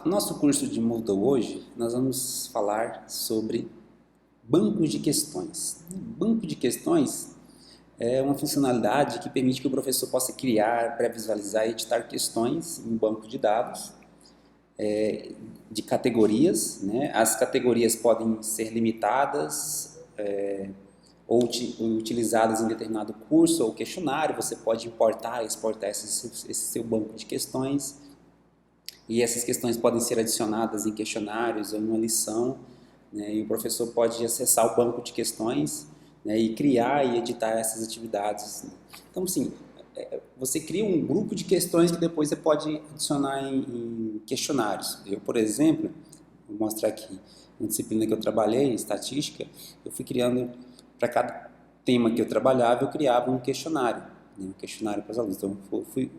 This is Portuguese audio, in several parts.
No nosso curso de Moodle hoje, nós vamos falar sobre bancos de questões. Banco de questões é uma funcionalidade que permite que o professor possa criar, pré-visualizar e editar questões em um banco de dados de categorias, né? As categorias podem ser limitadas ou utilizadas em determinado curso ou questionário. Você pode importar e exportar esse seu banco de questões. E essas questões podem ser adicionadas em questionários ou em uma lição, né, e o professor pode acessar o banco de questões, né, e criar e editar essas atividades. Então, sim, você cria um grupo de questões que depois você pode adicionar em questionários. Eu, por exemplo, vou mostrar aqui, uma disciplina que eu trabalhei, estatística, eu fui criando, para cada tema que eu trabalhava, eu criava um questionário, né, um questionário para os alunos. Então, eu fui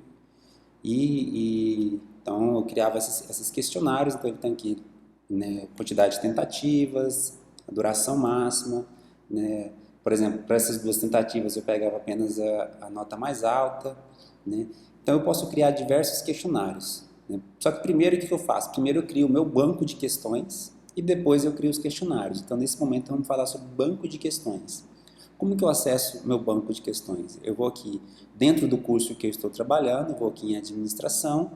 então eu criava esses questionários. Então ele tem aqui, né, quantidade de tentativas, a duração máxima, né? Por exemplo, para essas duas tentativas eu pegava apenas a nota mais alta, né? Então eu posso criar diversos questionários, né? Só que primeiro o que eu faço? Primeiro eu crio o meu banco de questões e depois eu crio os questionários. Então nesse momento vamos falar sobre banco de questões. Como que eu acesso o meu banco de questões? Eu vou aqui dentro do curso que eu estou trabalhando, vou aqui em administração,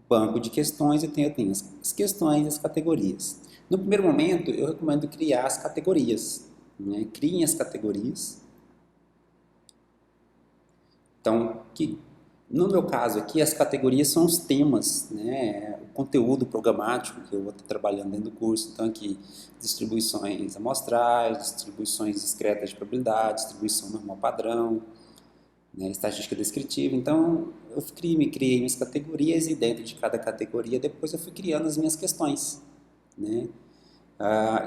banco de questões, e eu tenho as questões e as categorias. No primeiro momento, eu recomendo criar as categorias, né? Criem as categorias. Então, no meu caso aqui, as categorias são os temas, né? O conteúdo programático que eu vou estar trabalhando dentro do curso. Então, aqui, distribuições amostrais, distribuições discretas de probabilidade, distribuição normal padrão, né? Estatística descritiva. Então, eu criei minhas categorias e dentro de cada categoria, depois eu fui criando as minhas questões, né?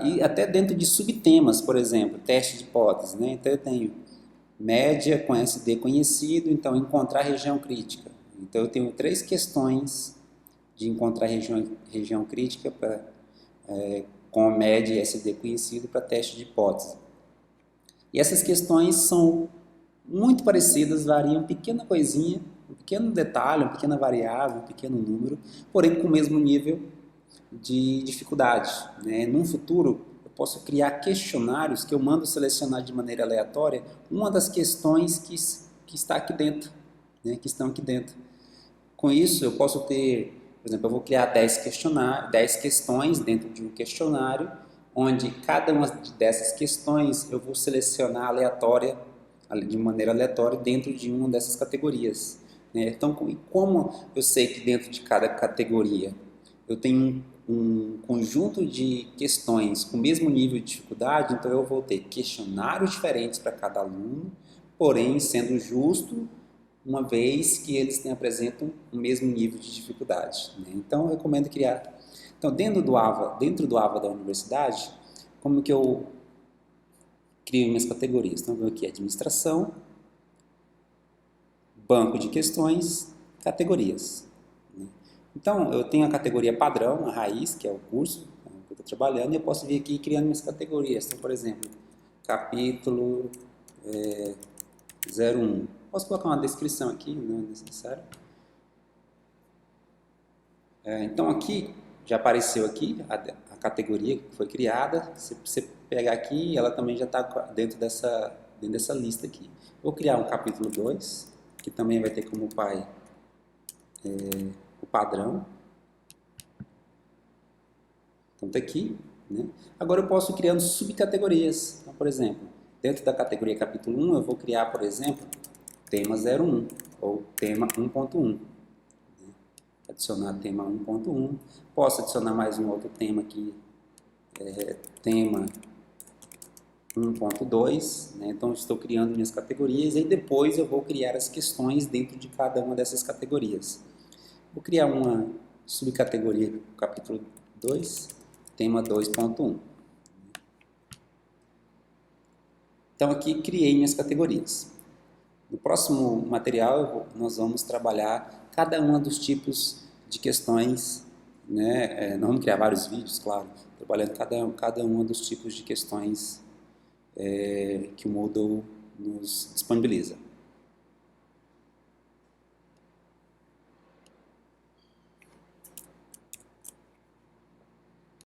E até dentro de subtemas, por exemplo, teste de hipótese, né? Então, eu tenho média com SD conhecido, então encontrar região crítica. Então eu tenho 3 questões de encontrar região crítica com a média e SD conhecido para teste de hipótese. E essas questões são muito parecidas, variam uma pequena coisinha, um pequeno detalhe, uma pequena variável, um pequeno número, porém com o mesmo nível de dificuldade, né? Num futuro, eu posso criar questionários que eu mando selecionar de maneira aleatória uma das questões que está aqui dentro, né? Que estão aqui dentro. Com isso, eu posso ter, por exemplo, eu vou criar 10 questões dentro de um questionário, onde cada uma dessas questões eu vou selecionar de maneira aleatória dentro de uma dessas categorias, né? Então, como eu sei que dentro de cada categoria eu tenho um conjunto de questões com o mesmo nível de dificuldade, então eu vou ter questionários diferentes para cada aluno, porém sendo justo, uma vez que eles apresentam o mesmo nível de dificuldade, né? Então eu recomendo criar. Então dentro do AVA da universidade, como que eu crio minhas categorias? Então eu vou aqui administração, banco de questões, categorias. Então, eu tenho a categoria padrão, a raiz, que é o curso que eu estou trabalhando, e eu posso vir aqui criando minhas categorias. Então, por exemplo, capítulo 01. Posso colocar uma descrição aqui, não é necessário. Então, aqui, já apareceu aqui a categoria que foi criada. Se você pegar aqui, ela também já está dentro dessa lista aqui. Vou criar um capítulo 2, que também vai ter como pai o padrão. Então está aqui, né? Agora eu posso ir criando subcategorias. Então, por exemplo, dentro da categoria capítulo 1, eu vou criar, por exemplo, tema 01 ou tema 1.1. Adicionar tema 1.1. Posso adicionar mais um outro tema aqui, tema 1.2, né? Então estou criando minhas categorias e depois eu vou criar as questões dentro de cada uma dessas categorias. Vou criar uma subcategoria do capítulo 2, tema 2.1. Então aqui criei minhas categorias. No próximo material nós vamos trabalhar cada um dos tipos de questões, né? Nós vamos criar vários vídeos, claro, trabalhando cada um dos tipos de questões que o Moodle nos disponibiliza.